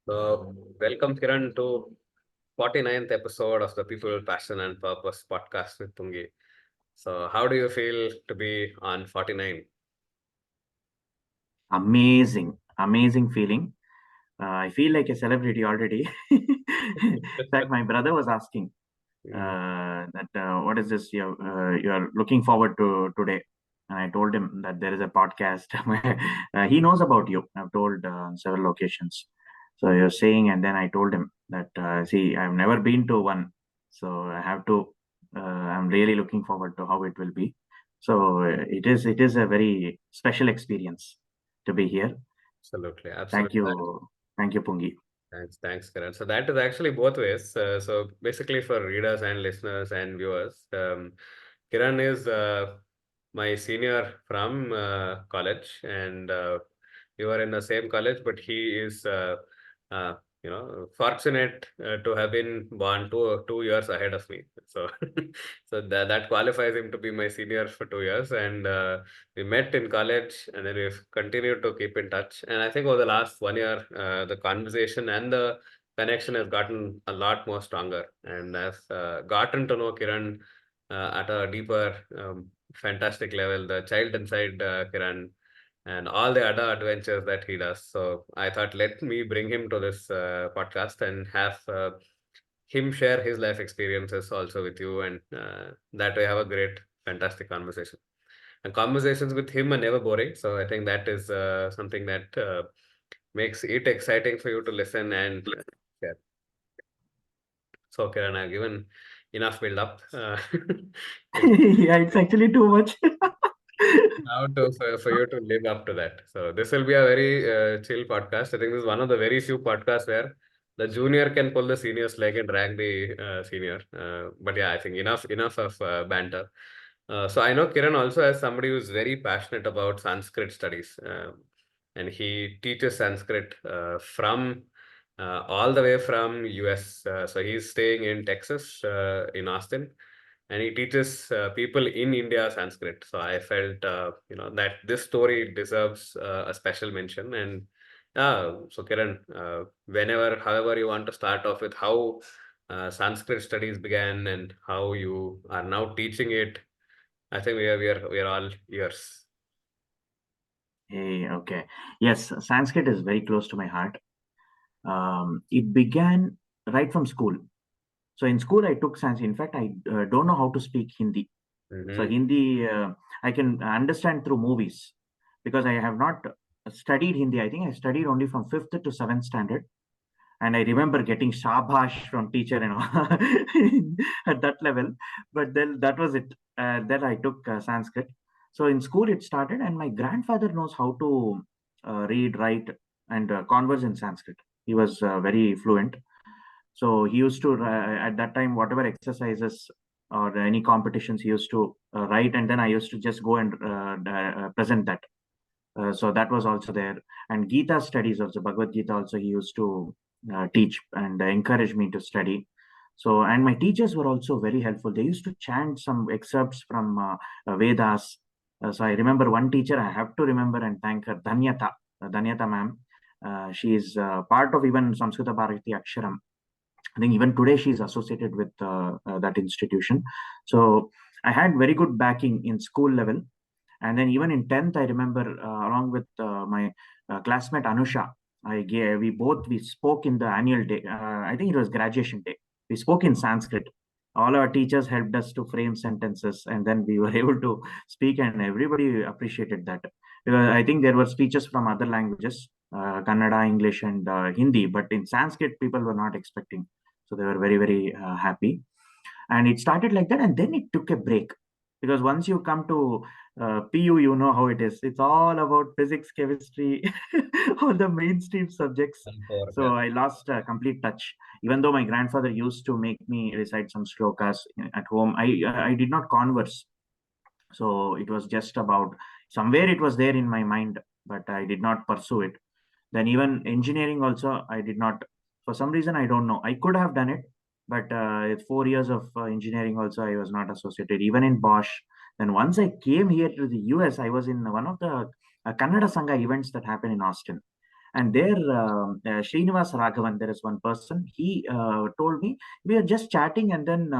Welcome Kiran to 49th episode of the People, Passion and Purpose podcast with Pungi. So how do you feel to be on 49? Amazing feeling. I feel like a celebrity already. In fact, my brother was asking Mm, that what is this you're looking forward to today, and I told him that there is a podcast. He knows about you. I've told on several occasions. So you're saying, and then I told him that see, I've never been to one, so I have to. I'm really looking forward to how it will be. So it is a very special experience to be here. absolutely, Thank absolutely. you. Thank you, Pungi. Thanks, Kiran. So that is actually both ways. So basically, for readers and listeners and viewers, Kiran is my senior from college, and we were in the same college. But he is, uh, fortunate to have been born 2 years ahead of me. So, so that qualifies him to be my senior for 2 years, and we met in college and then we've continued to keep in touch. And I think over the last 1 year, the conversation and the connection has gotten a lot more stronger. And I've gotten to know Kiran at a deeper, fantastic level, the child inside Kiran and all the other adventures that he does. So I thought, let me bring him to this podcast and have him share his life experiences also with you. And that way have a great, fantastic conversation. And conversations with him are never boring. So I think that is something that makes it exciting for you to listen and share. So, Kiran, I've given enough build up. It's Yeah, it's actually too much. now for you to live up to that. So, this will be a very chill podcast. I think this is one of the very few podcasts where the junior can pull the senior's leg and drag the senior. But yeah, I think enough of banter. So I know Kiran also as somebody who's very passionate about Sanskrit studies, and he teaches Sanskrit from all the way from US. So he's staying in Texas, in Austin, and he teaches people in India Sanskrit. So I felt, that this story deserves a special mention. And so Kiran, however you want to start off with how Sanskrit studies began and how you are now teaching it, I think we are all ears. Hey, okay. Yes, Sanskrit is very close to my heart. It began right from school. So in school, I took Sanskrit. In fact, I don't know how to speak Hindi. So Mm-hmm. Hindi, I can understand through movies because I have not studied Hindi. I think I studied only from fifth to seventh standard. And I remember getting shabash from teacher and all at that level. But then that was it. Then I took Sanskrit. So in school it started, and my grandfather knows how to read, write, and converse in Sanskrit. He was very fluent. So he used to at that time whatever exercises or any competitions he used to write, and then I used to just go and present that. So that was also there. And Gita studies also, Bhagavad Gita also he used to teach and encourage me to study. So, and my teachers were also very helpful. They used to chant some excerpts from Vedas. So I remember one teacher, I have to remember and thank her, Dhanyata ma'am. She is part of even Samskrita Bharati Aksharam. I think even today she is associated with that institution. So I had very good backing in school level, and then even in 10th, I remember along with my classmate Anusha, we spoke in the annual day. I think it was graduation day. We spoke in Sanskrit. All our teachers helped us to frame sentences, and then we were able to speak, and everybody appreciated that. Because I think there were speeches from other languages, Kannada, English, and Hindi, but in Sanskrit, people were not expecting. So they were very happy, and it started like that, and then it took a break because once you come to PU, you know how it is. It's all about physics, chemistry, all the mainstream subjects. Yeah. So I lost complete touch. Even though my grandfather used to make me recite some shlokas at home, I did not converse. So it was just about somewhere it was there in my mind, but I did not pursue it. Then even engineering also, I did not. For some reason, I don't know. I could have done it, but 4 years of engineering also, I was not associated. Even in Bosch. Then once I came here to the US, I was in one of the Kannada Sangha events that happen in Austin. And there, Srinivas Raghavan, there is one person, he told me, we are just chatting, and then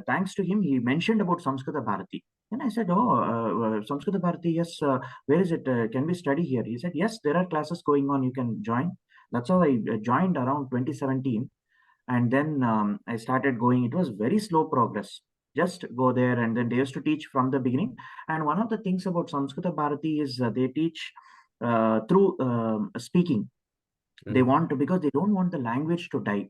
thanks to him, he mentioned about Samskrita Bharati. And I said, oh, Samskrita Bharati, yes, where is it? Can we study here? He said, yes, there are classes going on, you can join. That's how I joined around 2017. And then I started going. It was very slow progress. Just go there, and then they used to teach from the beginning. And one of the things about Samskrita Bharati is they teach through speaking. They want to, because they don't want the language to die.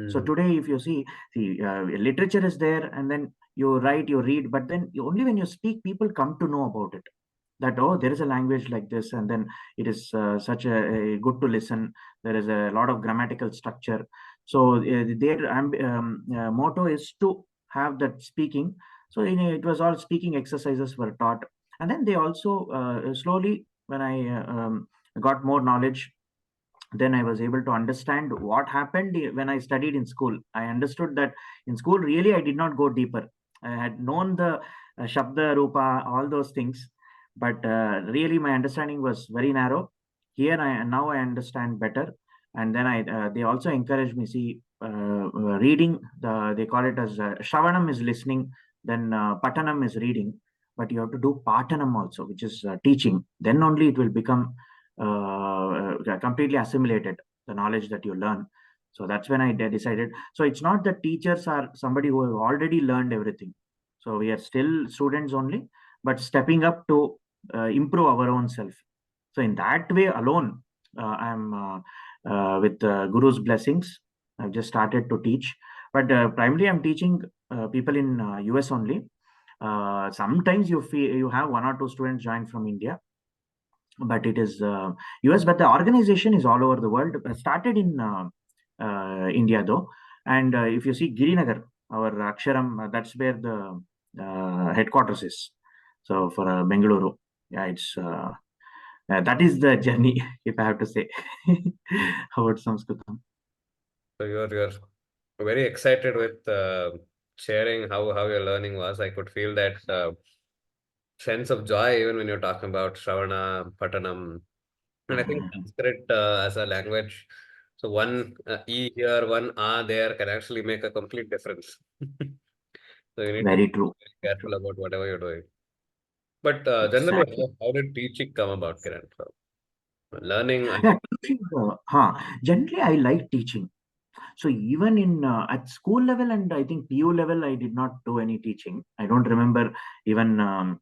So today, if you see, literature is there, and then you write, you read, but then only when you speak, people come to know about it. That, oh, there is a language like this, and then it is such a good to listen. There is a lot of grammatical structure. So their motto is to have that speaking. So it was all speaking exercises were taught, and then they also slowly, when I got more knowledge, then I was able to understand what happened when I studied in school. I understood that in school, really, I did not go deeper. I had known the Shabda, Rupa, all those things, but really my understanding was very narrow. Here, now I understand better. And then they also encourage me, see, reading, they call it as Shravanam is listening, then Patanam is reading, but you have to do Patanam also, which is teaching. Then only it will become completely assimilated, the knowledge that you learn. So that's when I decided. So it's not that teachers are somebody who have already learned everything. So we are still students only, but stepping up to improve our own self. So in that way alone, I'm with Guru's blessings, I've just started to teach. But primarily, I'm teaching people in US only. Sometimes you have one or two students join from India, but it is US. But the organization is all over the world. Started in India though, and if you see Girinagar, our Aksharam, that's where the headquarters is. So for Bengaluru, yeah, it's that is the journey, if I have to say, about Sanskritam. So you're very excited with sharing how your learning was. I could feel that sense of joy even when you're talking about Shravana, Patanam. And I think Sanskrit as a language, so one E here, one A there can actually make a complete difference. So you need to be Very true. very careful about whatever you're doing. But generally, Exactly. how did teaching come about, Kiran? So, learning, Yeah, teaching. Generally, I like teaching. So even in at school level, and I think PU level, I did not do any teaching. I don't remember even. I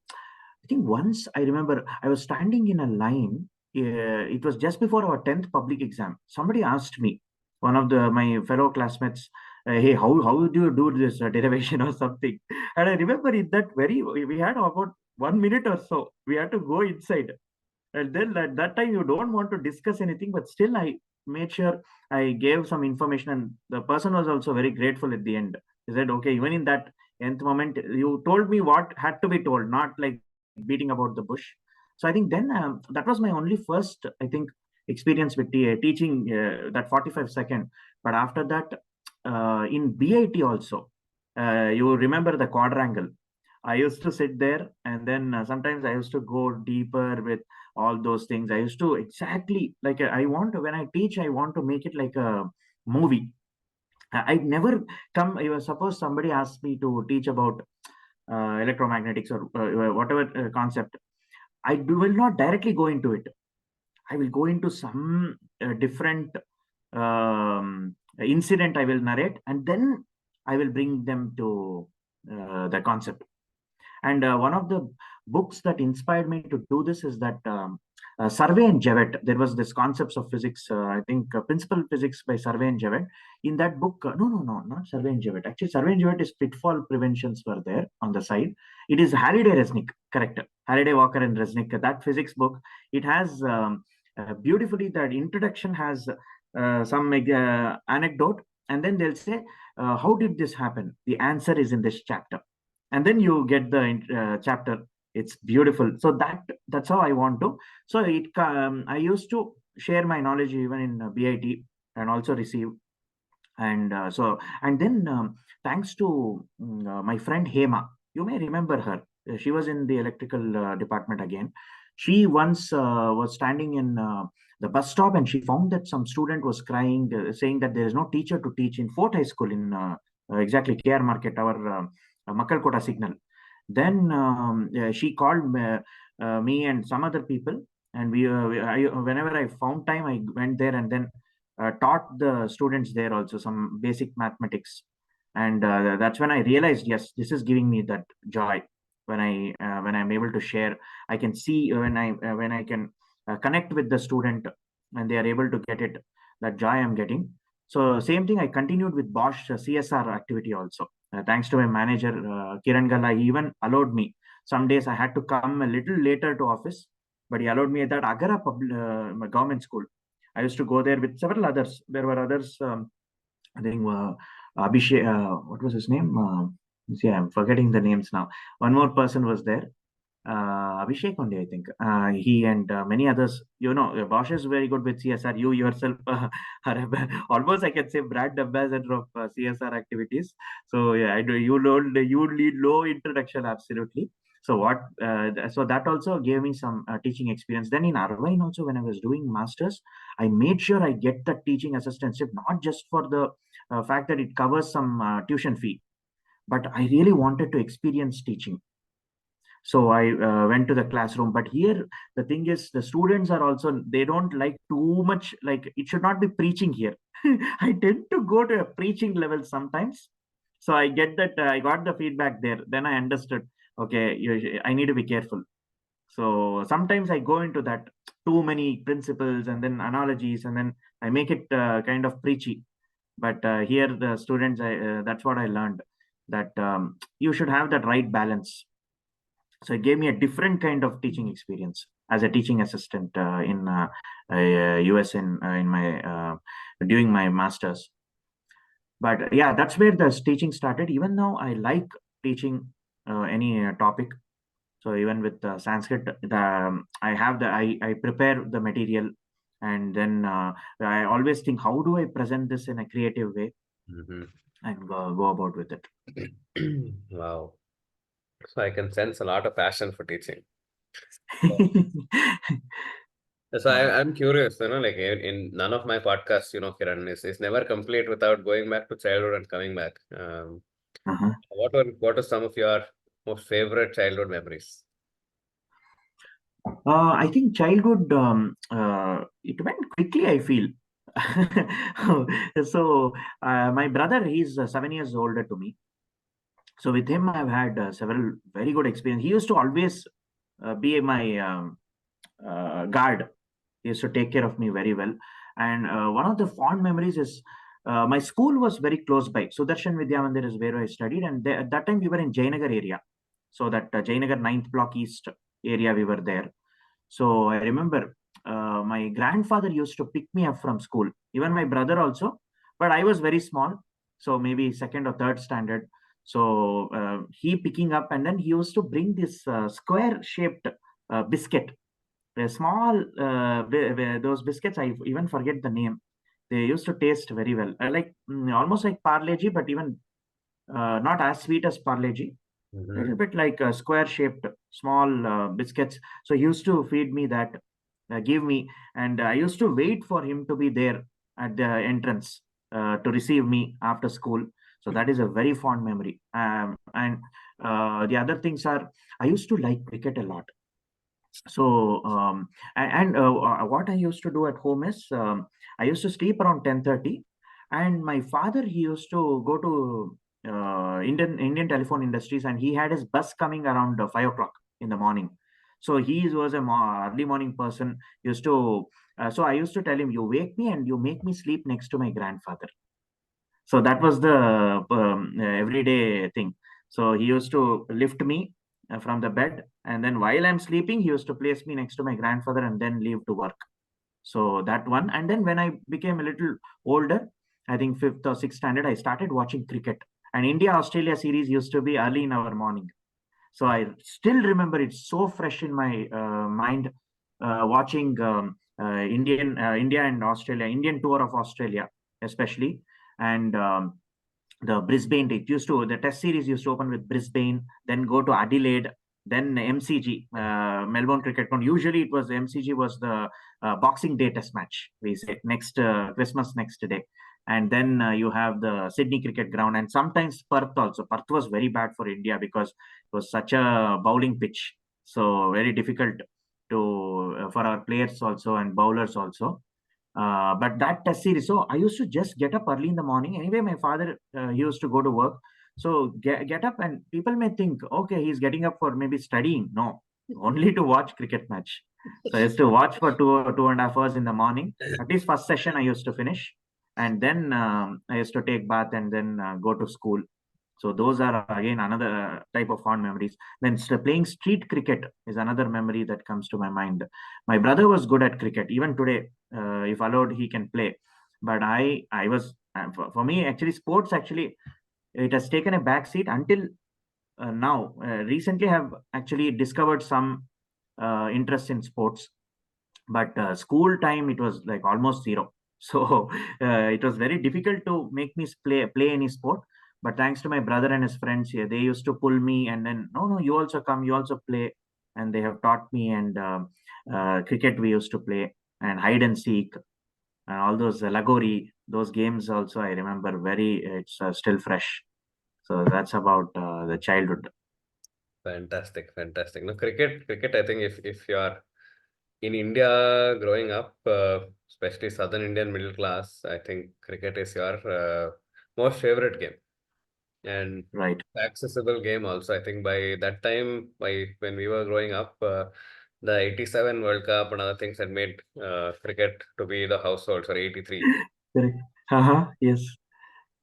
think once I remember I was standing in a line. It was just before our 10th public exam. Somebody asked me, one of my fellow classmates, "Hey, how do you do this derivation or something?" And I remember it that we had about 1 minute or so. We had to go inside, and then at that time you don't want to discuss anything, but still I made sure I gave some information, and the person was also very grateful at the end. He said, okay, even in that nth moment, you told me what had to be told, not like beating about the bush. So I think then that was my only first, I think, experience with teaching, that 45-second. But after that, in BIT also, you remember the quadrangle. I used to sit there, and then sometimes I used to go deeper with all those things. I used to exactly like I want to, when I teach, I want to make it like a movie. I'd never come. Suppose somebody asked me to teach about electromagnetics or whatever concept. Will not directly go into it. I will go into some different incident. I will narrate, and then I will bring them to the concept. And one of the books that inspired me to do this is that Survey and Javet. There was this concepts of physics, I think Principal Physics by Survey and Javet. In that book, no, not Survey and Javet. Actually, Survey and Javet is pitfall preventions were there on the side. It is Halliday Resnick, correct? Halliday, Walker, and Resnick. That physics book. It has beautifully, that introduction has some anecdote, and then they'll say, "How did this happen?" The answer is in this chapter, and then you get the chapter. It's beautiful. So that's how I want to. So I used to share my knowledge even in BIT, and also receive. And and then thanks to my friend Hema, you may remember her. She was in the electrical department again. She once was standing in the bus stop, and she found that some student was crying, saying that there is no teacher to teach in Fort High School in exactly KR Market, our Makalkota signal. Then she called me and some other people, and whenever I found time, I went there and then taught the students there also some basic mathematics. And that's when I realized, yes, this is giving me that joy. When I'm able to share, I can see when I can connect with the student and they are able to get it, that joy I'm getting. So same thing, I continued with Bosch CSR activity also. Thanks to my manager, Kiran Gala, he even allowed me. Some days I had to come a little later to office, but he allowed me at that Agara government school. I used to go there with several others. There were others, I think Abhishek, what was his name? See, I'm forgetting the names now. One more person was there. Abhishek only, I think. He and many others. Bosch is very good with CSR. You yourself are almost, I can say, brand ambassador of CSR activities. So yeah, I do. You lead low introduction, absolutely. So so that also gave me some teaching experience. Then in Arvine also, when I was doing masters, I made sure I get the teaching assistantship, not just for the fact that it covers some tuition fee, but I really wanted to experience teaching. So I went to the classroom. But here the thing is, the students are also, they don't like too much, like it should not be preaching here. I tend to go to a preaching level sometimes. So I get that, I got the feedback there, then I understood, okay, I need to be careful. So sometimes I go into that, too many principles and then analogies, and then I make it kind of preachy. But here the students, that's what I learned, that you should have that right balance. So it gave me a different kind of teaching experience as a teaching assistant in US in my during my masters. But yeah, that's where the teaching started. Even now, I like teaching any topic. So even with Sanskrit, I have I prepare the material, and then I always think, how do I present this in a creative way, Mm-hmm. and go about with it. Wow. So I can sense a lot of passion for teaching. So Uh, I'm curious, like in none of my podcasts, Kiran, is never complete without going back to childhood and coming back. uh-huh. What are some of your most favorite childhood memories? I think childhood, it went quickly, I feel. So, my brother, he's 7 years older to me. So, with him, I've had several very good experience. He used to always be my guard. He used to take care of me very well. And one of the fond memories is my school was very close by. Sudarshan Vidya Mandir is where I studied. And at that time, we were in Jayanagar area. So, that Jayanagar 9th Block East area, we were there. So I remember my grandfather used to pick me up from school, even my brother also, but I was very small, so maybe second or third standard. So he picking up, and then he used to bring this square shaped biscuit, a small those biscuits. I even forget the name. They used to taste very well, like almost like Parle-G, but even not as sweet as Parle-G, a Mm-hmm. little bit like square shaped small biscuits. So he used to feed me that, give me, and I used to wait for him to be there at the entrance to receive me after school. So that is a very fond memory. And the other things are, I used to like cricket a lot. So what I used to do at home is, I used to sleep around 10:30, and my father, he used to go to Indian Telephone Industries, and he had his bus coming around 5 o'clock in the morning. So he was a early morning person. Used to So I used to tell him, "You wake me and you make me sleep next to my grandfather." So that was the everyday thing. So he used to lift me from the bed, and then while I'm sleeping, he used to place me next to my grandfather and then leave to work. So that one. And then when I became a little older, I think fifth or sixth standard, I started watching cricket. And India Australia series used to be early in our morning. So I still remember, it's so fresh in my mind, watching India and Australia, Indian tour of Australia, especially. And the Brisbane, it used to, the test series used to open with Brisbane, then go to Adelaide, then MCG, Melbourne Cricket Ground. Usually it was MCG was the Boxing Day Test match. We say next Christmas next day, and then you have the Sydney Cricket Ground, and sometimes Perth also. Perth was very bad for India because it was such a bowling pitch, so very difficult to for our players also and bowlers also. But that test series, so I used to just get up early in the morning. Anyway, my father he used to go to work, so get up, and people may think, okay, he's getting up for maybe studying. No, only to watch cricket match. So I used to watch for 2.5 hours in the morning. At least first session I used to finish, and then I used to take bath and then go to school. So those are again another type of fond memories. Then playing street cricket is another memory that comes to my mind. My brother was good at cricket. Even today, if allowed, he can play. But I was for me actually sports actually it has taken a back seat until now. Recently, have actually discovered some interest in sports, but school time it was like almost zero. So it was very difficult to make me play any sport. But thanks to my brother and his friends here, they used to pull me, and then no, you also come, you also play, and they have taught me. And cricket we used to play, and hide and seek, and all those lagori, those games also I remember very. It's still fresh. So that's about the childhood. Fantastic, fantastic. No, cricket. I think if you are in India growing up, especially Southern Indian middle class, I think cricket is your most favorite game and Right. accessible game also. I think by that time, by when we were growing up, the 87 World Cup and other things had made cricket to be the household. Sorry, 83. Correct. Uh-huh. Yes.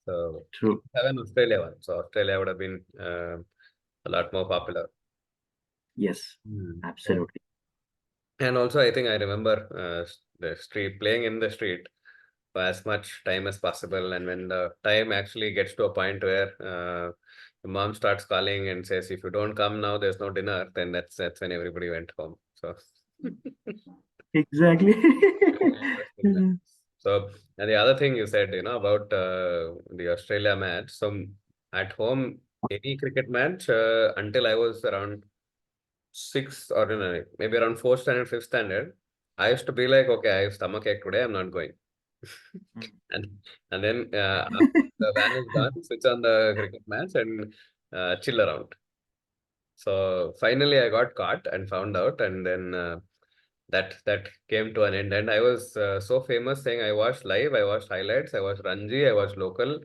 So True. 87 Australia won. So Australia would have been a lot more popular. Yes. Hmm. Absolutely. And also, I think I remember the street playing in the street for as much time as possible. And when the time actually gets to a point where the mom starts calling and says, "If you don't come now, there's no dinner," then that's when everybody went home. So Exactly. really interesting memories. So, and the other thing you said, about the Australia match. So at home, any cricket match until I was around sixth or no, maybe around fourth standard, fifth standard, I used to be like, okay, I have stomach ache today, I'm not going. And and then after the van is gone, switch on the cricket match and chill around. So finally, I got caught and found out, and then that came to an end. And I was so famous saying I watched live, I watched highlights, I watched Ranji, I watched local,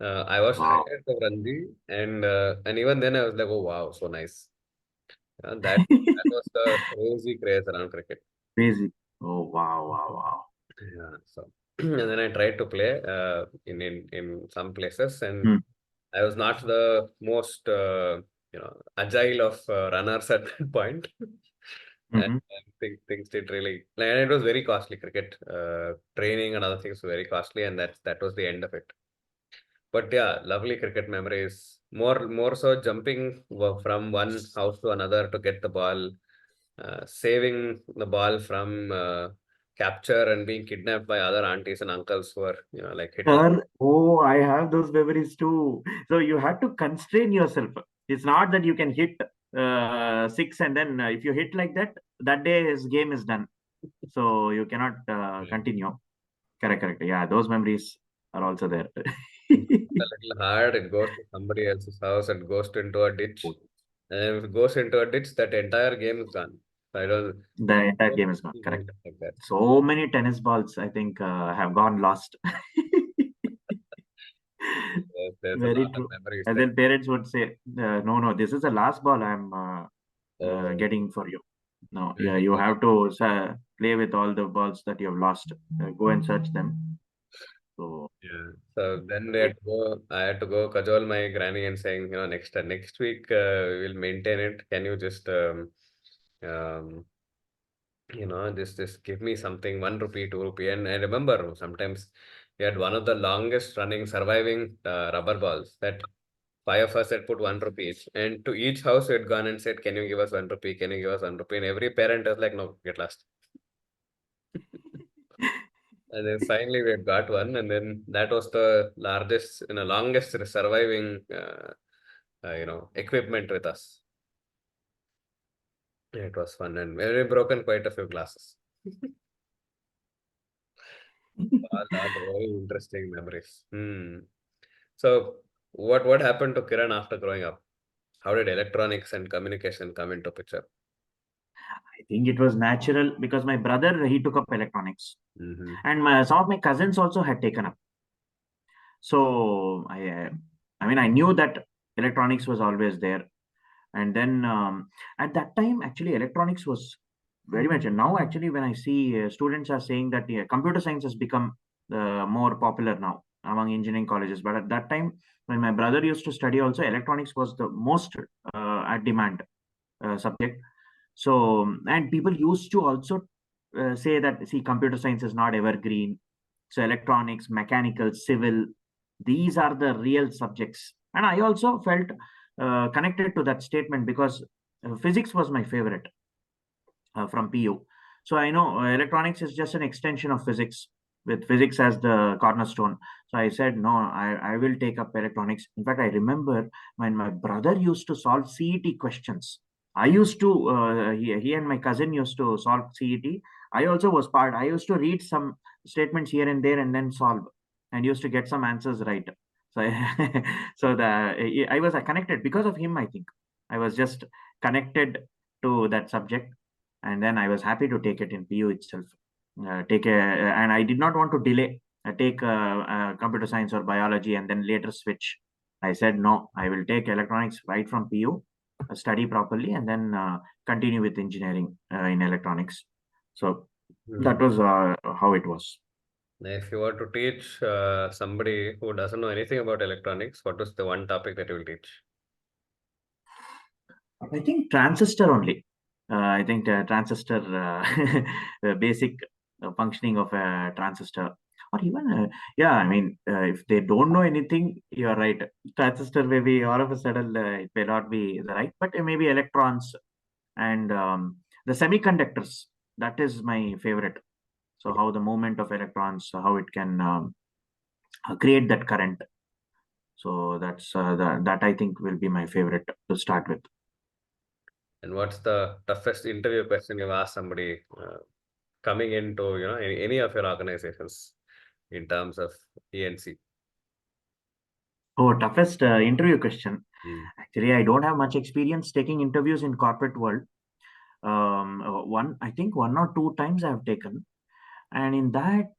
I watched Wow. highlights of Ranji, and even then I was like, oh wow, so nice. That was the crazy craze around cricket. Crazy. Oh, wow, wow, wow. Yeah, so and then I tried to play in some places, and Hmm. I was not the most agile of runners at that point. Mm-hmm. And things did really, and it was very costly. Cricket training and other things were very costly, and that was the end of it. But yeah, lovely cricket memories. More so jumping from one house to another to get the ball, saving the ball from capture and being kidnapped by other aunties and uncles who are like hitting. Oh, I have those memories too. So you have to constrain yourself. It's not that you can hit six, and then if you hit like that, that day his game is done. So you cannot continue. Correct, correct. Yeah, those memories are also there. A little hard, it goes to somebody else's house, it goes into a ditch. And if it goes into a ditch, that entire game is gone. I don't The entire game is gone. don't Correct. like that. So many tennis balls, I think, have gone lost. There's a Very lot of true. memories And there. then parents would say, "No, no, this is the last ball I'm Oh, getting for you. No, right. yeah, you have to play with all the balls that you have lost. Go and search them." So, Yeah. So then great. I had to go cajole my granny and saying, next week we'll maintain it. Can you just um, just give me something, 1 rupee, 2 rupee. And I remember sometimes we had one of the longest running surviving rubber balls that five of us had put 1 rupee each. And to each house we had gone and said, "Can you give us 1 rupee? Can you give us 1 rupee?" And every parent was like, "No, get lost." And then finally we had got one, and then that was the largest, longest surviving, equipment with us. Yeah, it was fun, and we've broken quite a few glasses. All very interesting memories. Hmm. So, what happened to Kiran after growing up? How did electronics and communication come into picture? I think it was natural because my brother, he took up electronics, Mm-hmm. and some of my cousins also had taken up. So I mean, I knew that electronics was always there. And then at that time, actually, electronics was very much. And now, actually, when I see students are saying that computer science has become more popular now among engineering colleges. But at that time, when my brother used to study, also electronics was the most at demand subject. So, and people used to also say that, see, computer science is not evergreen. So, electronics, mechanical, civil, these are the real subjects. And I also felt connected to that statement because physics was my favorite from PU. So I know electronics is just an extension of physics with physics as the cornerstone. So I said, no, I will take up electronics. In fact, I remember when my brother used to solve CET questions. I used to, he and my cousin used to solve CET. I also was part. I used to read some statements here and there and then solve and used to get some answers right. So, so I was connected because of him, I think. I was just connected to that subject, and then I was happy to take it in PU itself. And I did not want to delay. Take computer science or biology and then later switch. I said no. I will take electronics right from PU, study properly, and then continue with engineering in electronics. So Hmm. that was how it was. If you were to teach somebody who doesn't know anything about electronics, what was the one topic that you will teach? I think transistor only. I think transistor, the basic functioning of a transistor, or even yeah. I mean, if they don't know anything, you're right. Transistor maybe all of a sudden it may not be the right, but maybe electrons and the semiconductors. That is my favorite. So how the movement of electrons, how it can create that current. So that's that I think will be my favorite to start with. And what's the toughest interview question you've asked somebody coming into any of your organizations in terms of ENC? Oh, toughest interview question. Hmm. Actually, I don't have much experience taking interviews in corporate world. I think one or two times I have taken, and in that,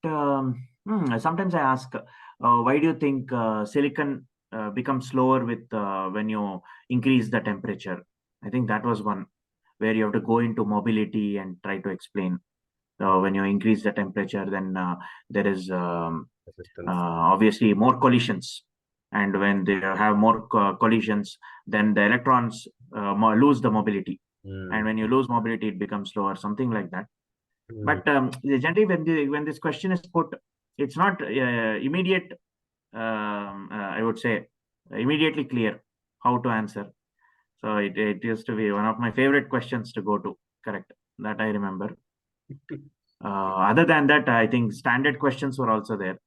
sometimes I ask, why do you think silicon becomes slower with when you increase the temperature? I think that was one where you have to go into mobility and try to explain. When you increase the temperature, then there is Assistance. obviously more collisions, and when they have more collisions, then the electrons lose the mobility, and Hmm. when you lose mobility it becomes slower, something like that. Hmm. But generally when this question is put, it's not immediate, I would say immediately clear how to answer. So it used to be one of my favorite questions to go to, correct, that I remember. Other than that, I think standard questions were also there.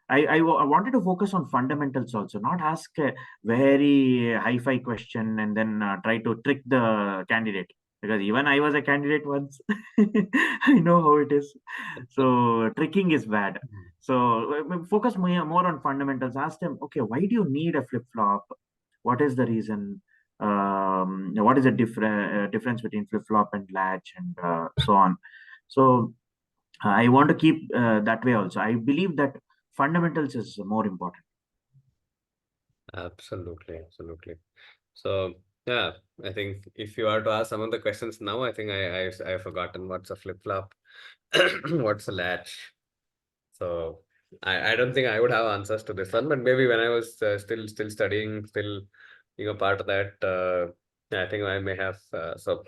I wanted to focus on fundamentals also, not ask a very hi-fi question and then try to trick the candidate. Because even I was a candidate once, I know how it is. So tricking is bad. So focus more on fundamentals. Ask them, okay, why do you need a flip flop? What is the reason? What is the difference between flip flop and latch and so on? So I want to keep that way also. I believe that fundamentals is more important. Absolutely, absolutely. So yeah, I think if you are to ask some of the questions now, I think I've forgotten what's a flip flop, what's a latch. So I don't think I would have answers to this one, but maybe when I was still studying, still part of that, yeah, I think I may have. So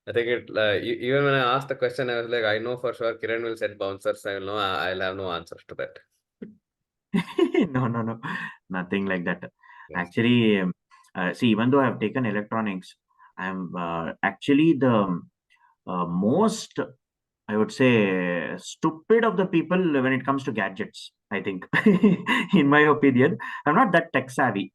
I think even when I asked the question, I was like, I know for sure Kiran will set bouncers. I will know I'll have no answers to that. No, no, no, nothing like that. Yes. Actually, see, even though I've taken electronics, I'm actually the most, I would say, stupid of the people when it comes to gadgets. I think, in my opinion, I'm not that tech savvy,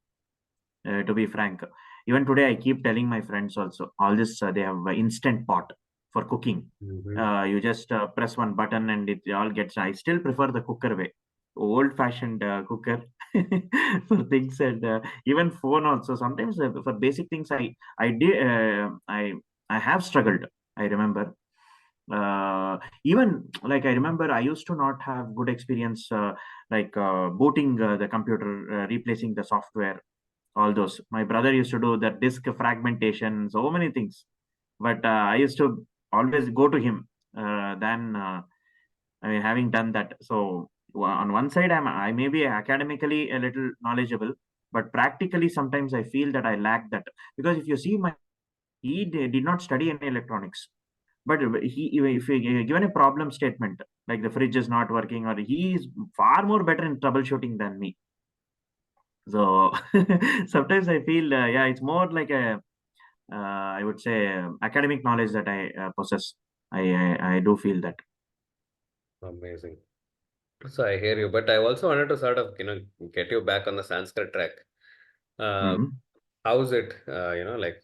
to be frank. Even today, I keep telling my friends also, all this, they have instant pot for cooking. You just press one button and it all gets. I still prefer the cooker way, old-fashioned cooker for things, and even phone also. Sometimes for basic things, I did I have struggled. I remember even like I remember I used to not have good experience booting the computer, replacing the software, all those. My brother used to do that disk fragmentation, so many things. But I used to always go to him. Then I mean, having done that, so on one side, I may be academically a little knowledgeable, but practically sometimes I feel that I lack that, because if you see my he did not study any electronics, but if he given a problem statement like the fridge is not working, or he is far more better in troubleshooting than me. So sometimes I feel, yeah, it's more like a, I would say, academic knowledge that I possess. I do feel that. Amazing. So I hear you, but I also wanted to sort of, get you back on the Sanskrit track. Uh, Mhm. how's it, like,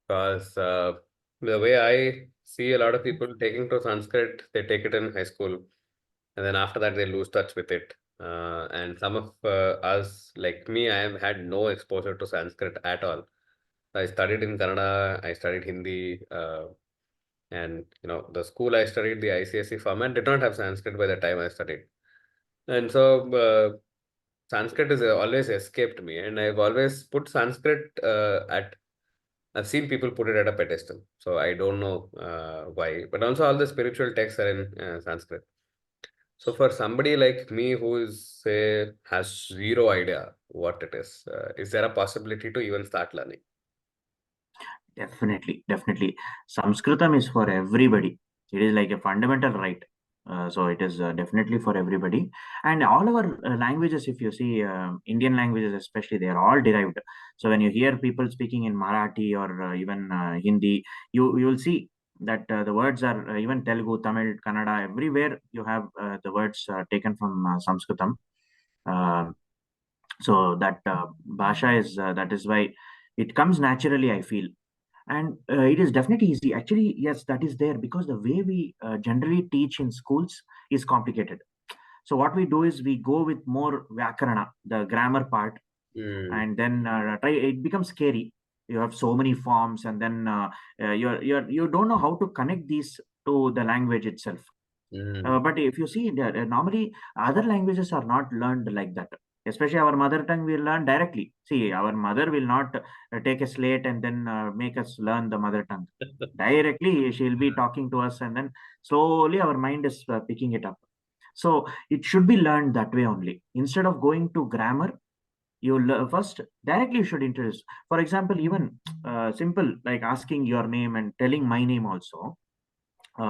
because the way I see a lot of people taking to Sanskrit, they take it in high school, and then after that they lose touch with it. And some of us, like me, I have had no exposure to Sanskrit at all. I studied in Kannada, I studied Hindi, and the school I studied, the ICSE format, did not have Sanskrit by the time I studied. And so Sanskrit has always escaped me, and I've always put Sanskrit at. I've seen people put it at a pedestal, so I don't know why. But also, all the spiritual texts are in Sanskrit. So for somebody like me who is say has zero idea what it is there a possibility to even start learning? Definitely, definitely. Sanskritam is for everybody. It is like a fundamental right. So it is definitely for everybody. And all our languages, if you see Indian languages, especially, they are all derived. So when you hear people speaking in Marathi or even Hindi, you will see that the words are even Telugu, Tamil, Kannada, everywhere you have the words taken from Sanskritam. Uh, so that bhasha is that is why it comes naturally, I feel. And it is definitely easy. Actually, yes, that is there because the way we generally teach in schools is complicated. So what we do is we go with more vyakarana, the grammar part, Mm, and then try. It becomes scary. You have so many forms, and then you don't know how to connect these to the language itself. mm, But if you see, normally other languages are not learned like that. Especially our mother tongue, we learn directly. See, our mother will not take a slate and then make us learn the mother tongue. Directly, she'll be talking to us, and then slowly our mind is picking it up. So it should be learned that way only. Instead of going to grammar, first directly you should introduce. For example, even simple like asking your name and telling my name also,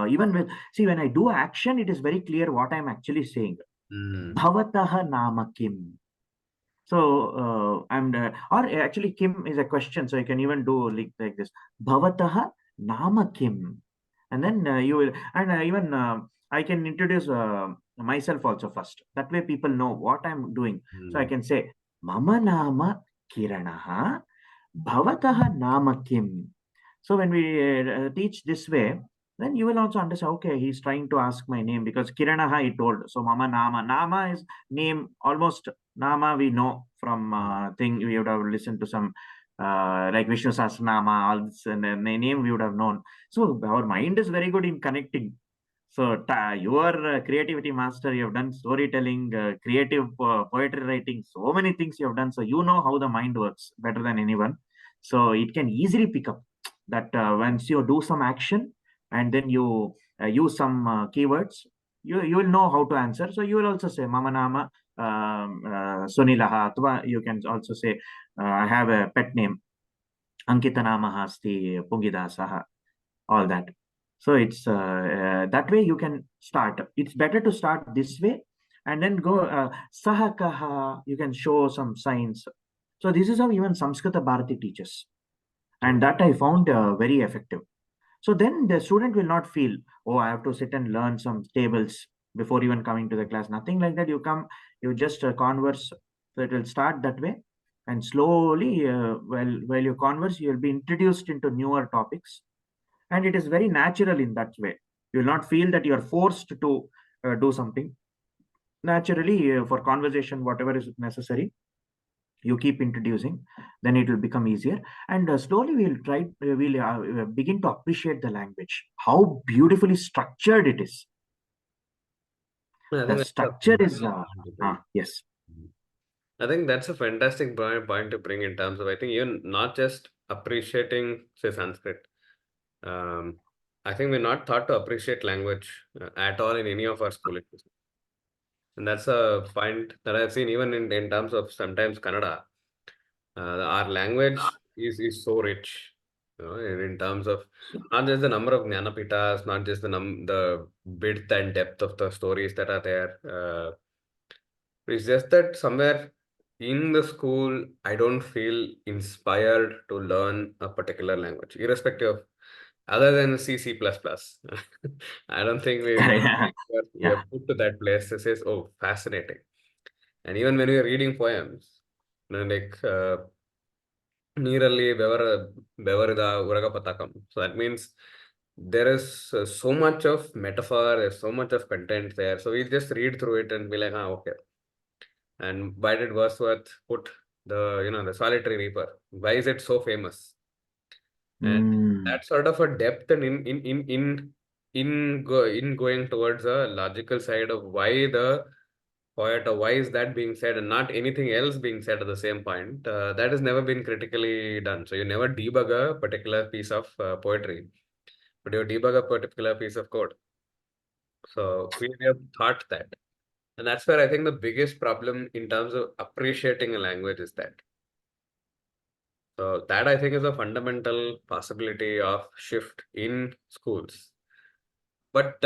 even with, see, when I do action, it is very clear what I'm actually saying. mm, Bhavatah nama kim. So or actually kim is a question, so you can even do like this. Bhavatah nama kim. And then you will, and even I can introduce myself also first. That way people know what I'm doing. So I mm, can say, Mama nama Kiranaha, Bhavatah nama kim. So when we teach this way, then you will also understand, okay, he's trying to ask my name because Kiranaha he told. So Mama Nama. Nama is name, almost Nama we know from thing we would have listened to some like Vishnu Sahasranama, all this, and the name we would have known. So our mind is very good in connecting. So your creativity master, you have done storytelling, creative poetry writing, so many things you have done. So you know how the mind works better than anyone. So it can easily pick up that once you do some action and then you use some keywords, you will know how to answer. So you will also say Mama Nama Sunilaha. Athwa you can also say I have a pet name Ankita Namaha Asti Pungidasaha, all that. So it's that way you can start. It's better to start this way and then go Sahakaha. You can show some signs. So this is how even Samskrita Bharati teaches, and that I found very effective. So then the student will not feel, oh, I have to sit and learn some tables before even coming to the class. Nothing like that. You come, you just converse. So it will start that way. and slowly, while you converse, you will be introduced into newer topics, and it is very natural in that way. You will not feel that you are forced to do something. Naturally, for conversation, whatever is necessary, you keep introducing, then it will become easier, and slowly we'll begin to appreciate the language, how beautifully structured it is. I The think that's a structure is fantastic point to bring. yes. I think that's a fantastic point to bring in terms of, I think, even not just appreciating, say, Sanskrit. Um, I think we're not taught to appreciate language at all in any of our schooling systems. And that's a point that I've seen even in terms of sometimes Kannada. Our language is so rich, in terms of not just the number of Jnanapitas, not just the width and depth of the stories that are there. It's just that somewhere in the school, I don't feel inspired to learn a particular language, irrespective of other than C, C++. I don't think we are Yeah. put to that place that says, oh, fascinating. And even when we are reading poems, like Nearly Bevarida Uraga Patakam. So that means there is so much of metaphor, there's so much of content there. So we just read through it and be like, okay. And why did Wordsworth put the solitary reaper? Why is it so famous? And Mm. that sort of a depth and in going towards a logical side of why the poet or why is that being said and not anything else being said at the same point, that has never been critically done. So you never debug a particular piece of poetry, but you debug a particular piece of code. So we have thought that. And that's where I think the biggest problem in terms of appreciating a language is that. So that I think is a fundamental possibility of shift in schools. But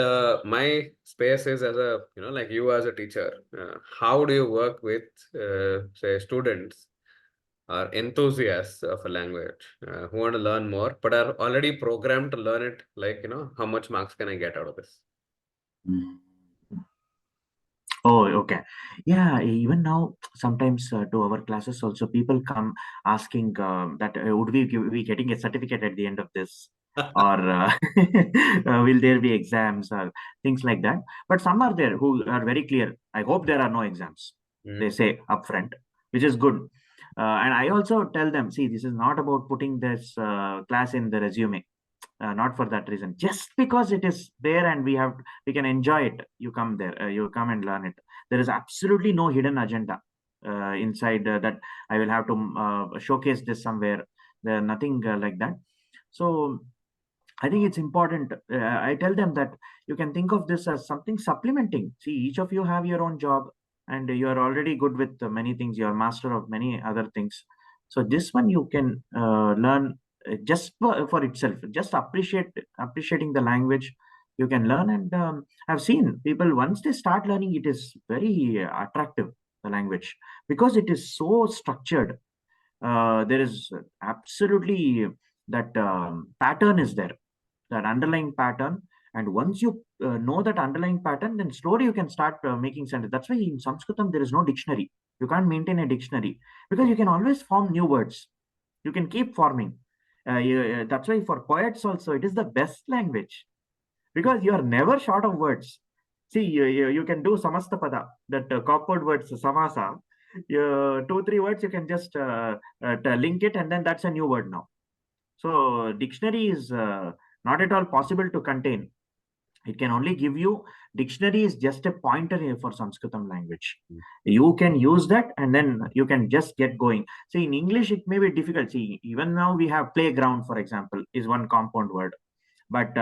my space is as a, like you as a teacher, how do you work with, say, students or enthusiasts of a language who want to learn more, but are already programmed to learn it? Like, how much marks can I get out of this? Mm. Oh, okay. Yeah, even now, sometimes to our classes also, people come asking that would we getting a certificate at the end of this, or will there be exams or things like that. But some are there who are very clear. I hope there are no exams. They Mm, say upfront, which is good. And I also tell them, see, this is not about putting this class in the resume. Not for that reason, just because it is there and we can enjoy it. You come there, you come and learn it. There is absolutely no hidden agenda inside that I will have to showcase this somewhere. There nothing like that. So I think it's important. I tell them that you can think of this as something supplementing. See, each of you have your own job, and you are already good with many things. You are master of many other things. So this one you can learn just for itself. Just appreciating the language. You can learn, and I've seen people once they start learning, it is very attractive, the language, because it is so structured. There is absolutely that pattern is there, that underlying pattern. And once you know that underlying pattern, then slowly you can start making sense. That's why in Sanskritam there is no dictionary. You can't maintain a dictionary because you can always form new words. You can keep forming. That's why for poets also it is the best language, because you are never short of words. See, you can do samastapada, that copword words, samasa. Two, three words you can just link it, and then that's a new word now. So dictionary is not at all possible to contain. It can only give you, dictionary is just a pointer here for Sanskritam language. You can use that and then you can just get going. See, in English it may be difficult. See, even now we have playground, for example, is one compound word. But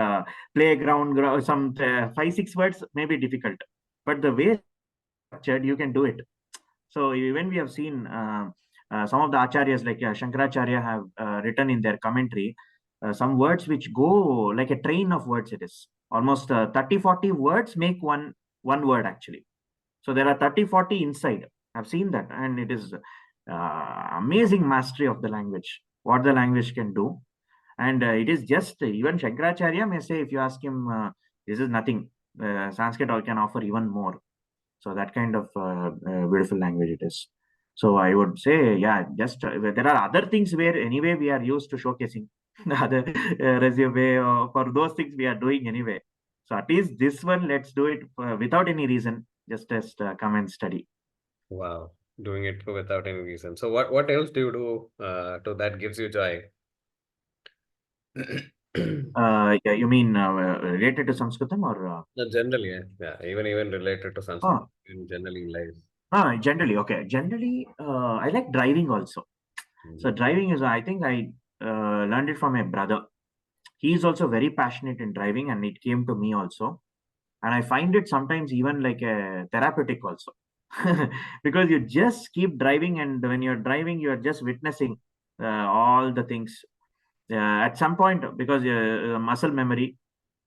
playground, some 5 6 words may be difficult. But the way structured, you can do it. So even we have seen some of the acharyas like Shankaracharya have written in their commentary some words which go like a train of words. It is almost 30 40 words make one word actually. So there are 30 40 inside. I've seen that, and it is amazing mastery of the language, what the language can do. And it is just even Shankaracharya may say, if you ask him, this is nothing. Sanskrit can offer even more. So that kind of beautiful language it is. So I would say, yeah, just there are other things where anyway we are used to showcasing the other resume, for those things we are doing anyway. So at least this one, let's do it without any reason, just come and study. Wow, doing it without any reason. So what else do you do to that gives you joy? Yeah, you mean related to Sanskritam or? No, generally, yeah, yeah, even related to Sanskrit, Oh, in generally in life. generally, okay. Generally, I like driving also. So Mhm. driving is, I think I learned it from my brother. He is also very passionate in driving, and it came to me also. And I find it sometimes even like a therapeutic also, because you just keep driving, and when you're driving, you're just witnessing all the things. At some point, because muscle memory,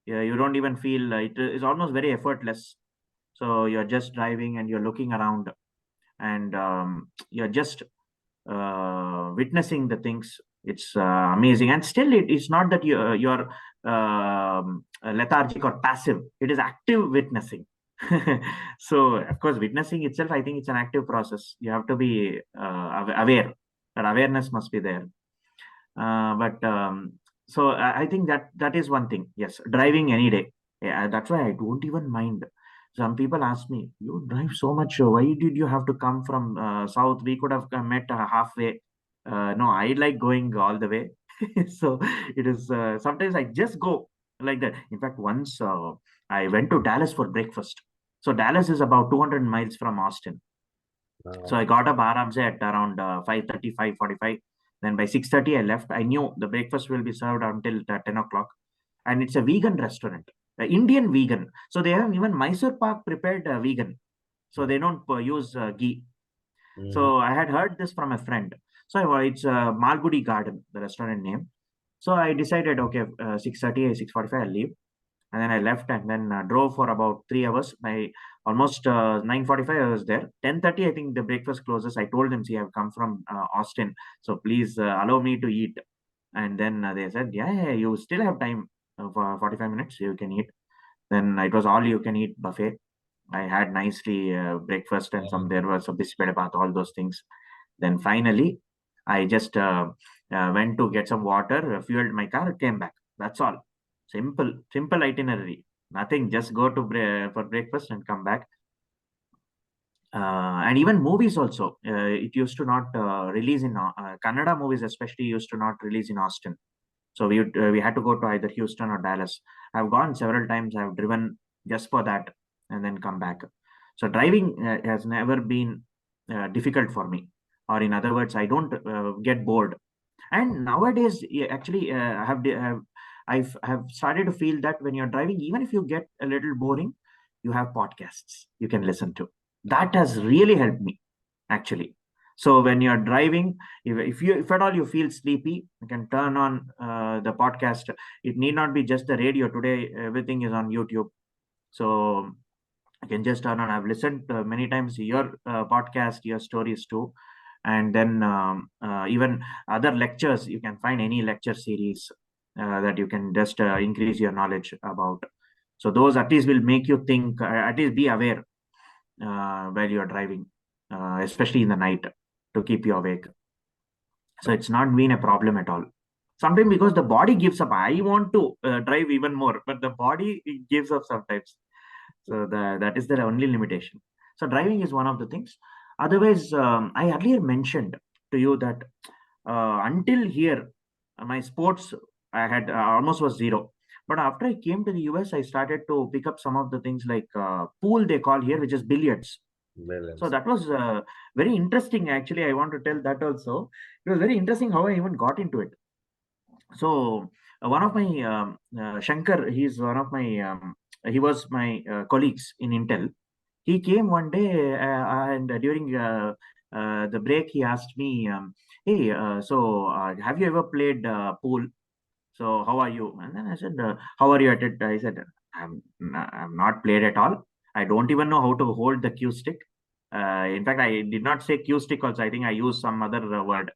you don't even feel it is almost very effortless. So you're just driving and you're looking around, and you're just witnessing the things. It's amazing, and still it is not that you're lethargic or passive. It is active witnessing. So of course, witnessing itself, I think it's an active process. You have to be aware. That awareness must be there. But so I think that is one thing. Yes, driving any day. Yeah, that's why I don't even mind. Some people ask me, "You drive so much. Why did you have to come from south? We could have met halfway." No, I like going all the way. So it is. Sometimes I just go like that. In fact, once I went to Dallas for breakfast. So Dallas is about 200 miles from Austin. So Wow. I got up aramse at around 5:30, 5:45. Then by 6:30, I left. I knew the breakfast will be served until 10 o'clock. And it's a vegan restaurant, Indian vegan. So they have even Mysore Park prepared vegan. So they don't use ghee. Mhm. So I had heard this from a friend. So it's Malgudi Garden, the restaurant name. So I decided, okay, 6:30, 6:45, I'll leave. And then I left, and then drove for about 3 hours. By almost 9:45, I was there. 10:30, I think the breakfast closes. I told them, see, I've come from Austin, so please allow me to eat. And then they said, yeah, yeah, you still have time for 45 minutes. You can eat. Then it was all you can eat buffet. I had nicely breakfast, and some there was a biscuit bath, all those things. Then finally, I just went to get some water, fueled my car, came back. That's all. Simple itinerary. Nothing. Just go to for breakfast and come back. And even movies also. It used to not release in Kannada movies, especially used to not release in Austin. So we had to go to either Houston or Dallas. I've gone several times. I've driven just for that, and then come back. So driving has never been difficult for me, or in other words, I don't get bored. And nowadays, yeah, actually, I have started to feel that when you're driving, even if you get a little boring, you have podcasts you can listen to. That has really helped me, actually. So when you're driving, if at all you feel sleepy, you can turn on the podcast. It need not be just the radio. Today, everything is on YouTube. So you can just turn on. I've listened many times your podcast, your stories too, and then even other lectures. You can find any lecture series that you can just increase your knowledge about. So those at least will make you think. At least be aware while you're driving, especially in the night, to keep you awake. So it's not been a problem at all. Sometimes because the body gives up. I want to drive even more, but the body gives up sometimes. So that is the only limitation. So driving is one of the things. Otherwise, I earlier mentioned to you that until here, my sports I had almost was zero. But after I came to the US, I started to pick up some of the things like pool they call here, which is billiards. So Millions. that was very interesting. Actually, I want to tell that also. It was very interesting how I even got into it. So one of my Shankar, he's one of my he was my colleagues in Intel. He came one day and during the break he asked me, "Hey, so have you ever played pool? So how are you?" And then I said, "How are you at it?" I said, I'm not played at all. I don't even know how to hold the cue stick. In fact, I did not say cue stick also. I think I used some other word.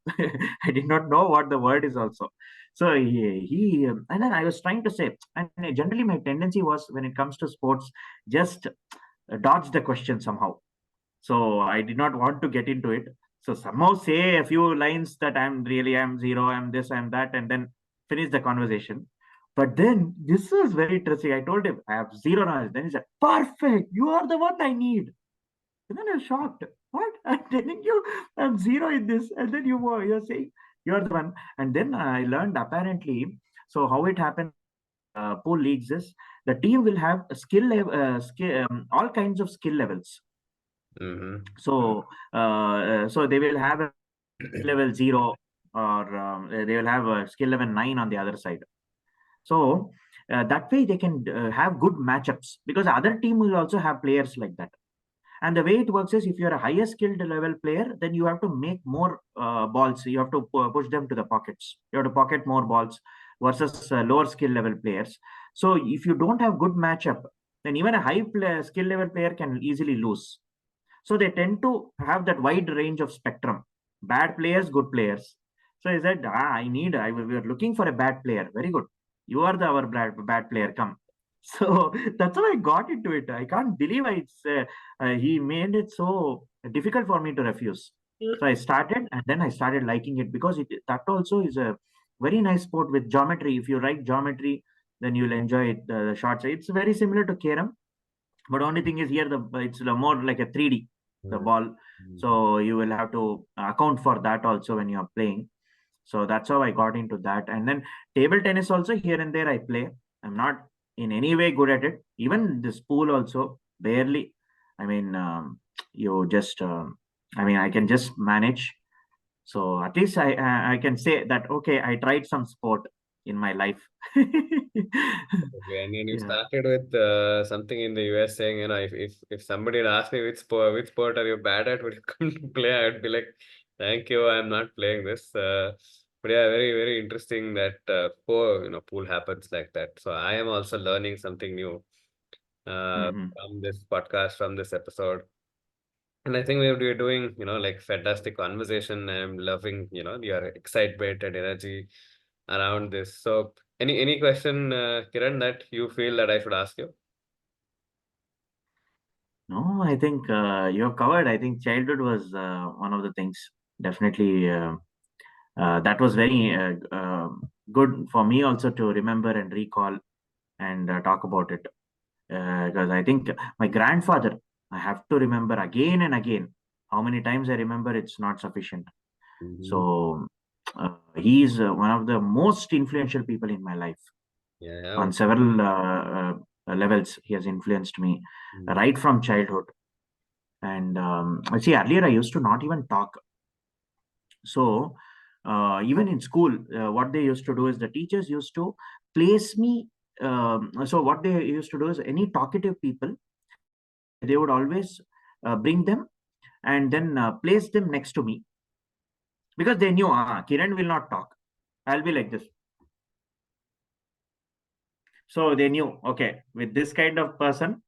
I did not know what the word is also. So and then I was trying to say, and generally my tendency was when it comes to sports, just dodge the question somehow. So I did not want to get into it. So somehow say a few lines that I'm 0, I'm this, I'm that, and then finish the conversation. But then this was very interesting. I told him I have zero knowledge. Then he said, "Perfect, you are the one I need." And then I was shocked. What? I'm telling you, I'm zero in this, and then you're saying you're the one. And then I learned apparently. So how it happens pool leagues is the team will have a all kinds of skill levels. Mm-hmm. So they will have a level 0, or they will have a skill level 9 on the other side. So that way they can have good matchups, because the other team will also have players like that. And the way it works is, if you're a higher skilled level player, then you have to make more balls. You have to push them to the pockets. You have to pocket more balls versus lower skill level players. So if you don't have good matchup, then even a skill level player can easily lose. So they tend to have that wide range of spectrum. Bad players, good players. So he said, we are looking for a bad player. Very good. You are our bad player. Come. So that's how I got into it. I can't believe he made it so difficult for me to refuse. So I started, and then I started liking it, because that also is a very nice sport with geometry. If you like geometry, then you'll enjoy it. The shots. It's very similar to Karam, but only thing is, here it's more like a 3D, the ball. So you will have to account for that also when you're playing. So that's how I got into that. And then table tennis also, here and there I play. I'm not in any way good at it. Even this pool also, barely. I mean, you just I mean, I can just manage. So at least I can say that, okay, I tried some sport in my life. Okay, and then you Yeah. started with something in the US saying, if somebody had asked me which sport are you bad at, would you come to play? I'd be like, thank you, I'm not playing this. But yeah, very, very interesting that pool happens like that. So I am also learning something new Hmm. from this podcast, from this episode. And I think we're doing, like fantastic conversation. I'm loving, your excitement and energy around this. So any question, Kiran, that you feel that I should ask you? No, I think you have covered. I think childhood was one of the things. Definitely, that was very good for me also to remember and recall and talk about it. Because I think my grandfather, I have to remember again and again. How many times I remember, it's not sufficient. Hmm. So he is one of the most influential people in my life. Yeah. On several levels, he has influenced me Mm. right from childhood. And I see, earlier I used to not even talk. So even in school, what they used to do is, the teachers used to place me. So what they used to do is, any talkative people, they would always bring them, and then place them next to me, because they knew, Kiran will not talk. I'll be like this. So they knew, okay, with this kind of person,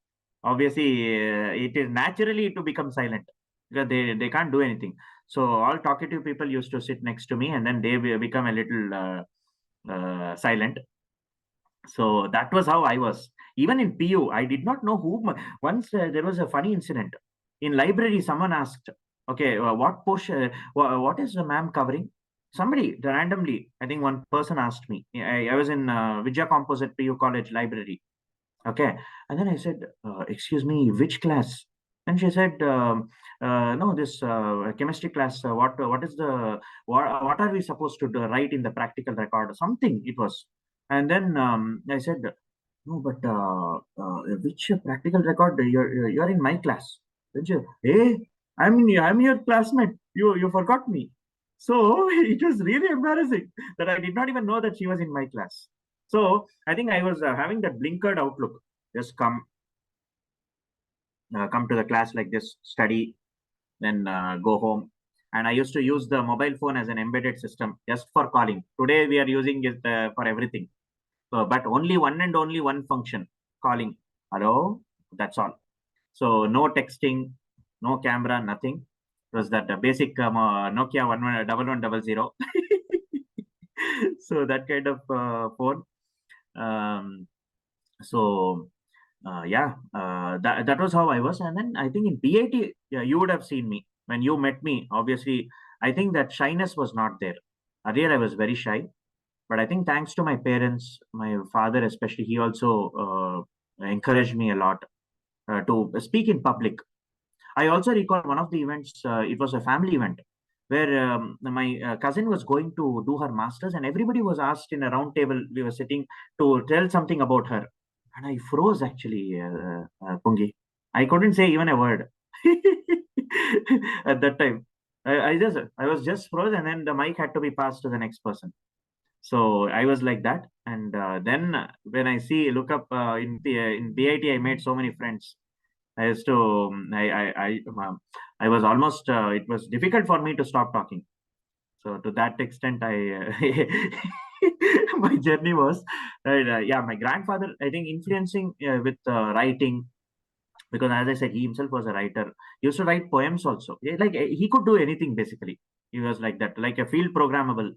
obviously it is naturally to become silent, because they can't do anything. So all talkative people used to sit next to me, and then they become a little silent. So that was how I was. Even in PU, I did not know whom. Once there was a funny incident in library. Someone asked, "Okay, what portion? What is the ma'am covering?" Somebody randomly, I think one person asked me. I was in Vijaya Composite PU College library. Okay, and then I said, "Excuse me, which class?" And she said, "No, this chemistry class. What is the what are we supposed to write in the practical record? Or something it was." And then I said, "No, but which practical record? You're in my class." Then she, "Hey, I'm your classmate. You forgot me." So it was really embarrassing that I did not even know that she was in my class. So I think I was having that blinkered outlook. Just come to the class like this, study, then go home. And I used to use the mobile phone as an embedded system just for calling. Today we are using it for everything. But only one function, calling. Hello, that's all. So no texting, no camera, nothing. It was that basic Nokia 1100. So that kind of phone. Um, so yeah, that was how I was. And then I think in BIT, yeah, you would have seen me when you met me, obviously, I think that shyness was not there. Earlier, I was very shy, but I think thanks to my parents, my father especially, he also encouraged me a lot to speak in public. I also recall one of the events, it was a family event where my cousin was going to do her master's, and everybody was asked in a round table. We were sitting to tell something about her. And I froze actually, Pungi. I couldn't say even a word at that time. I was just froze, and then the mic had to be passed to the next person. So I was like that. And then when I look up in BIT, I made so many friends. I used to, I was almost, it was difficult for me to stop talking. So to that extent, my journey was, yeah, my grandfather, I think influencing with writing, because as I said, he himself was a writer. He used to write poems also. Yeah, like he could do anything basically. He was like that, like a field programmable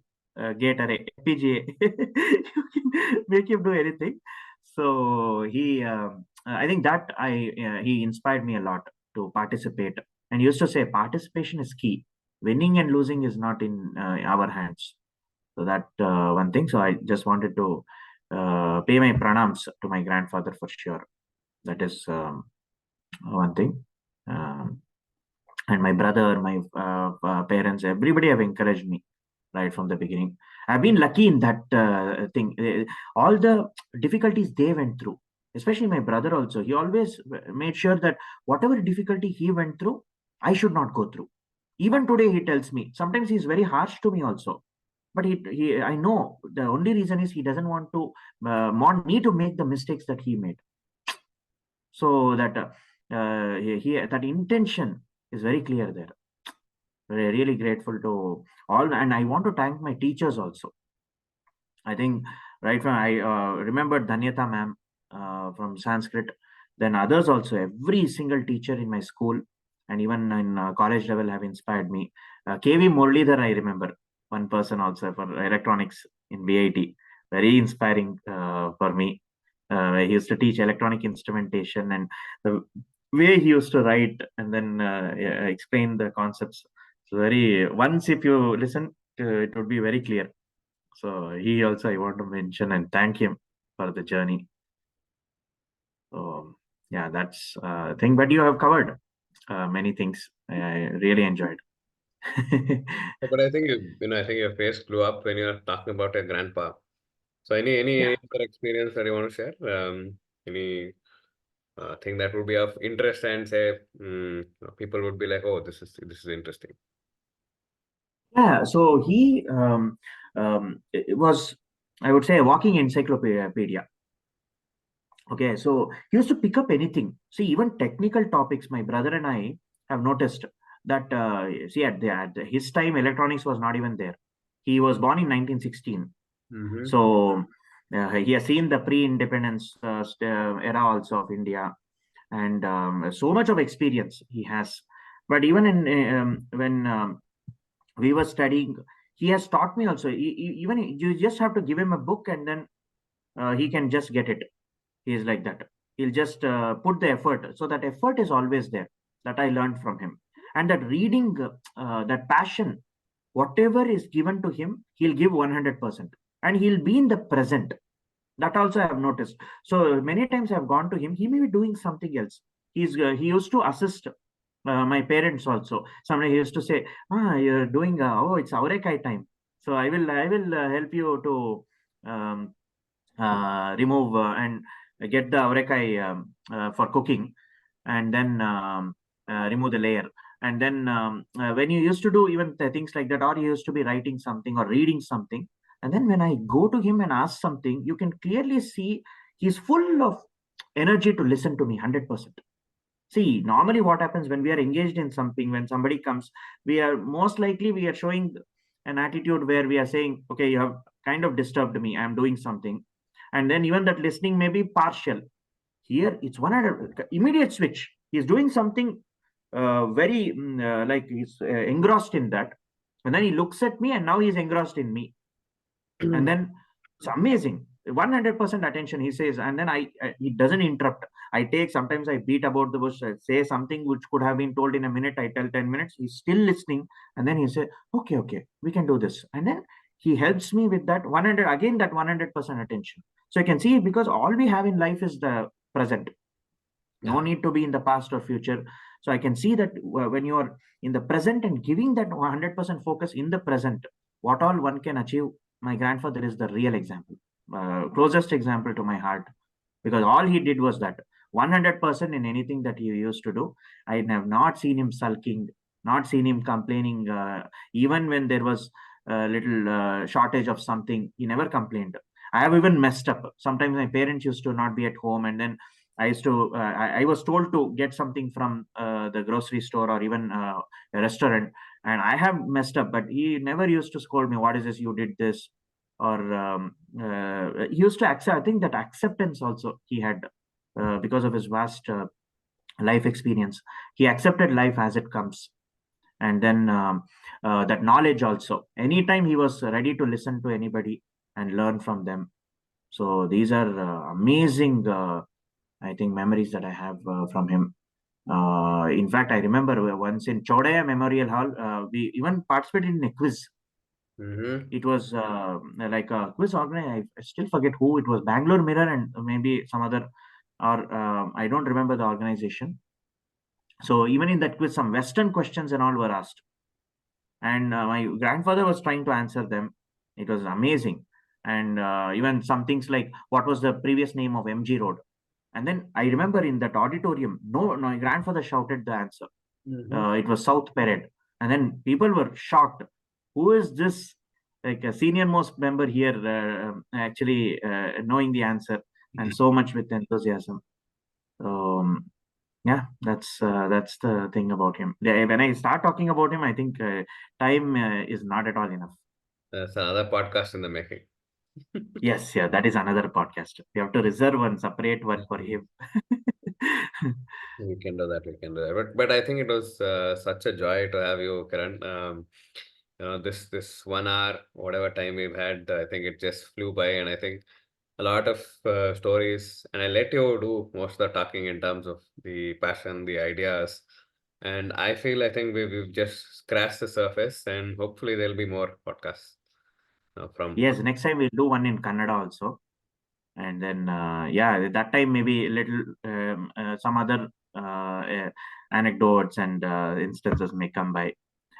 gate array, FPGA. You can make him do anything. So I think that he inspired me a lot to participate. And he used to say, participation is key. Winning and losing is not in our hands. So that one thing. So I just wanted to pay my pranams to my grandfather for sure. That is one thing. Um, and my brother, my parents, everybody have encouraged me right from the beginning. I've been lucky in that thing. All the difficulties they went through, especially my brother also, he always made sure that whatever difficulty he went through, I should not go through. Even today, he tells me, sometimes he's very harsh to me also. But I know the only reason is he doesn't want me to make the mistakes that he made. So that that intention is very clear there. Really grateful to all, and I want to thank my teachers also. I think right from I remember Dhanyata ma'am from Sanskrit, then others also. Every single teacher in my school and even in college level have inspired me. KV Murlidhar, I remember one person also for electronics in BIT, very inspiring for me. He used to teach electronic instrumentation, and the way he used to write and then explain the concepts. So very once if you listen, it would be very clear. So he also I want to mention and thank him for the journey. So yeah, that's thing. But you have covered many things. I really enjoyed. But I think I think your face blew up when you're talking about your grandpa. So any Yeah. other experience that you want to share? Any thing that would be of interest and say people would be like, oh, this is interesting. Yeah. So he it was, I would say, a walking encyclopedia. Okay, so he used to pick up anything. See, even technical topics, my brother and I have noticed that, see, his time, electronics was not even there. He was born in 1916. Mm-hmm. So he has seen the pre-independence era also of India, and so much of experience he has. But even when we were studying, he has taught me also. Even you just have to give him a book, and then he can just get it. He is like that. He'll just put the effort. So that effort is always there. That I learned from him. And that reading, that passion, whatever is given to him, he'll give 100%. And he'll be in the present. That also I have noticed. So many times I've gone to him. He may be doing something else. He used to assist my parents also. Somebody he used to say, you're doing, oh, it's Aurekai time. So I will help you to remove and get the avrekai for cooking, and then remove the layer. And then when you used to do even things like that, or you used to be writing something or reading something, and then when I go to him and ask something, you can clearly see he's full of energy to listen to me 100%. See, normally what happens when we are engaged in something, when somebody comes, we are most likely we are showing an attitude where we are saying, okay, you have kind of disturbed me, I'm doing something. And then even that listening may be partial. Here it's 100 immediate switch. He's doing something very like he's engrossed in that. And then he looks at me and now he's engrossed in me. And then it's amazing. 100% attention, he says, and then he doesn't interrupt. Sometimes I beat about the bush. I say something which could have been told in a minute. I tell 10 minutes. He's still listening, and then he say, "Okay, okay, we can do this." And then he helps me with that 100 again, that 100% attention. So I can see, because all we have in life is the present. No Yeah. need to be in the past or future. So I can see that when you are in the present and giving that 100% focus in the present, what all one can achieve. My grandfather is the real example, closest example to my heart, because all he did was that 100% in anything that he used to do. I have not seen him sulking, not seen him complaining. Even when there was a little shortage of something, he never complained. I have even messed up. Sometimes my parents used to not be at home, and then I was told to get something from the grocery store or even a restaurant, and I have messed up. But he never used to scold me. What is this? You did this, or he used to accept. I think that acceptance also he had, because of his vast life experience. He accepted life as it comes, and then that knowledge also. Anytime he was ready to listen to anybody and learn from them. So these are amazing, I think, memories that I have from him. In fact, I remember once in Chodaya Memorial Hall, we even participated in a quiz. Mm-hmm. It was like a quiz organized. I still forget who it was. Bangalore Mirror and maybe some other, or I don't remember the organization. So even in that quiz, some Western questions and all were asked, and my grandfather was trying to answer them. It was amazing, and even some things like what was the previous name of MG Road. And then I remember in that auditorium, no, my grandfather shouted the answer. Mm-hmm. It was South Parade, and then people were shocked. Who is this? Like a senior most member here, actually knowing the answer, and so much with enthusiasm. Um, yeah, that's the thing about him. When I start talking about him, I think time is not at all enough. That's another podcast in the making. Yes, yeah, that is another podcast. We have to reserve one separate one for Mhm. him. We can do that. We can do that. But I think it was such a joy to have you, Kiran. This 1 hour, whatever time we've had, I think it just flew by, and I think a lot of stories. And I let you do most of the talking in terms of the passion, the ideas, and I think we've just scratched the surface, and hopefully there'll be more podcasts Yes, from. next time we'll do one in Kannada also. And then yeah, that time maybe a little some other anecdotes and instances may come by.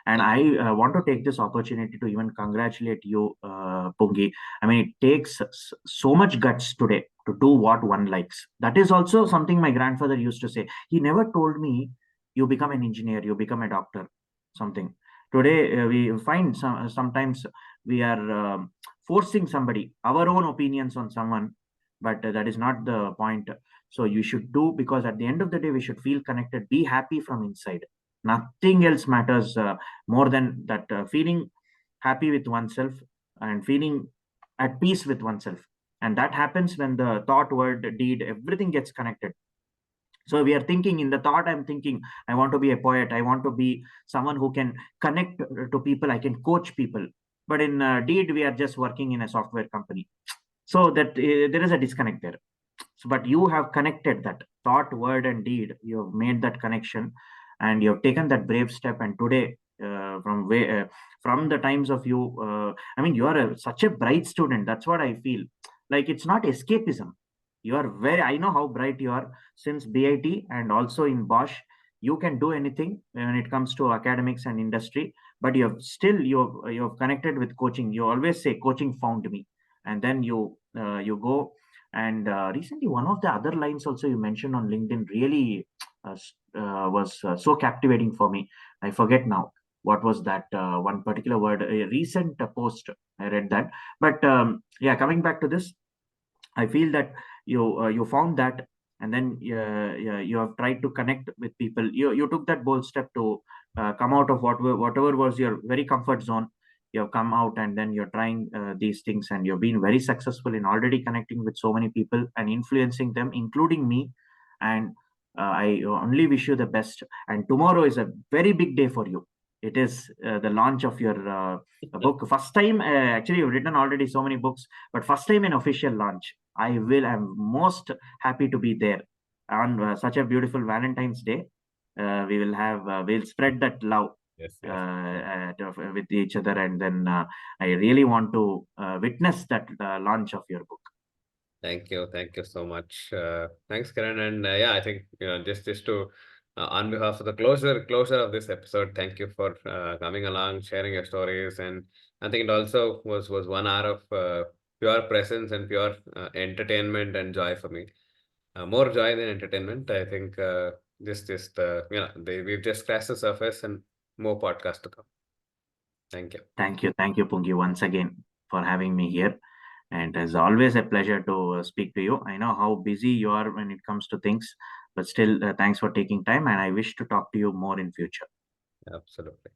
And I want to take this opportunity to even congratulate you, Pungi. I mean, it takes so much guts today to do what one likes. That is also something my grandfather used to say. He never told me, you become an engineer, you become a doctor, something. Today we find sometimes we are forcing somebody our own opinions on someone, but that is not the point. So you should do, because at the end of the day we should feel connected, be happy from inside. Nothing else matters more than that, feeling happy with oneself and feeling at peace with oneself. And that happens when the thought, word, deed, everything gets connected. So we are thinking, in the thought I'm thinking, I want to be a poet, I want to be someone who can connect to people, I can coach people. But in deed we are just working in a software company. So that there is a disconnect there. So, but you have connected that thought, word, and deed. You have made that connection, and you have taken that brave step. And today, from the times of you, I mean, you are such a bright student. That's what I feel. Like, it's not escapism. You are very. I know how bright you are since BIT and also in Bosch. You can do anything when it comes to academics and industry. But you have connected with coaching. You always say coaching found me, and then you go. And recently, one of the other lines also you mentioned on LinkedIn really was so captivating for me. I forget now what was that one particular word. A recent post I read that, but yeah, coming back to this, I feel that you found that, and then you have tried to connect with people. You took that bold step to come out of whatever was your very comfort zone. You have come out, and then you're trying these things, and you've been very successful in already connecting with so many people and influencing them, including me. And I only wish you the best. And tomorrow is a very big day for you. It is the launch of your book. First time, actually, you've written already so many books, but first time in official launch. I'm most happy to be there. on such a beautiful Valentine's Day. We will have we'll spread that love Yes, yes. with each other, and then I really want to witness that launch of your book. Thank you so much. Thanks, Kiran, and yeah, I think just to on behalf of the closure of this episode, thank you for coming along, sharing your stories, and I think it also was 1 hour of pure presence and pure entertainment and joy for me. More joy than entertainment. I think just we've just scratched the surface and more podcasts to come. Thank you. Thank you, Pungi, once again for having me here. And it's always a pleasure to speak to you. I know how busy you are when it comes to things, but still, thanks for taking time. And I wish to talk to you more in future. Absolutely.